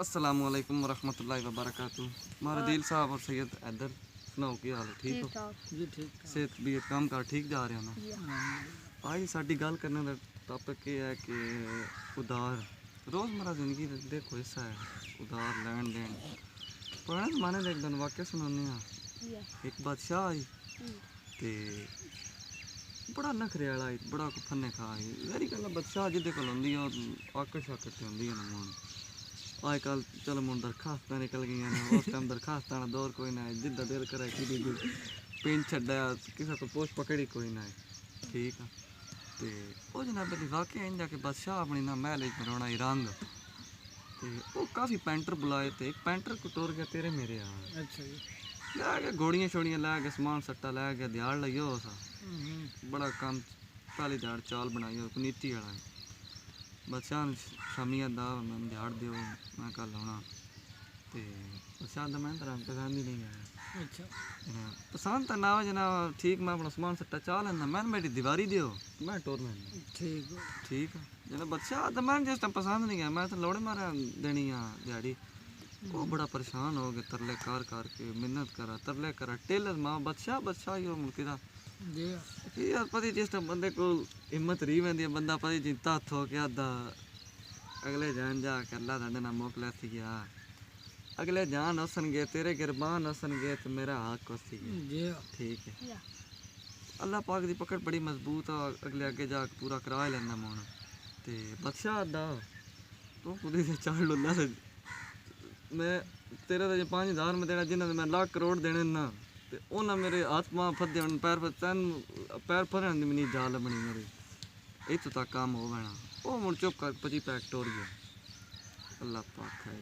अस्सलामु अलैकुम वरहमतुल्लाहि वबरकातुहू। हमारे दिल साहब और सैयद हैदर सुनाओ की हाल है? ठीक हो जी? ठीक सेहत भी काम कार ठीक जा रहे हो ना? भाई साडी गल करने का टॉपिक ये है कि उधार रोज़मर्रा ज़िंदगी का देखो हिस्सा है उधार लैन देन। पुराने ज़माने का एक दिन वाक्य सुनाने एक बादशाह आई ते बड़ा नखरे वाला आई बड़ा फन्ने खा आई जहरी गल बादशाह जिदे कोल होंदी है आकड़ शाकड़ ते होंदी है ना मोन आजकल चलो मुन दरखास्तां निकल गई ना उस टाइम दरखास्तां दा दौर कोई ना है जिद्दा दिल करे कि पिन छड्डा किसी को पोस्ट पकड़ी कोई ना है ठीक है ते ओ जनाब दी वाकया इंदा कि बादशाह अपनी ना महल च बनाना ही रंग ते ओ काफ़ी पेंटर बुलाए ते एक पेंटर को टुर गया तेरे मेरे आ अच्छा जी। लै गया घोड़ियां छोड़ियां लै गया समान सट्टा लै गया दिहाड़ लइयो सा बड़ा कम पहली दिहाड़ चाल बनाई नीति वाला बादशाह ने शामी आदा मैं दिहाड़ दियो मैं कल आना तो बादशाह आदा मैं तेरा पसंद ही नहीं आया। अच्छा पसंद तो ना हो जनाब ठीक मैं अपना समान सट्टा चाह लेना मैं मेरी दीवारी दियो मैं टोर लेना ठीक ठीक है जनाब बादशाह आदा मैं जिस टाइम पसंद नहीं आया मैं तो लौड़े मारा देनी आ दिहाड़ी वो बड़ा परेशान हो गया तरले कार के मिन्नत करा तरले करा टेलर माँ बादशाह ही मुल्क का जी यार पता जिस टाइम बंदे को हिम्मत रही वही बंदा पता जिता हथ हो के आदा अगले जान जा के अल्लाह ताड़े नाल मोकलिया थी गया अगले जान हसन गए तेरे गिरबान हसन गए तो मेरा हक हसी गया ठीक है अल्लाह पाक की पकड़ बड़ी मजबूत है अगले अगे जाके पूरा करा ही लेना मोन ते बादशाह आदा तू खुद से चाड़ लो मैं तेरा तो 5,000 में देना जिन्हें मैं लाख करोड़ देने ना ते उन्हें मेरे हाथ पाँव फदे पैर पैर फरन दी मेरी जाल बनी मेरी इतों तक काम हो गया वो मुड़ चुप कर 25 पैक टोर गया अल्लाह पाक है।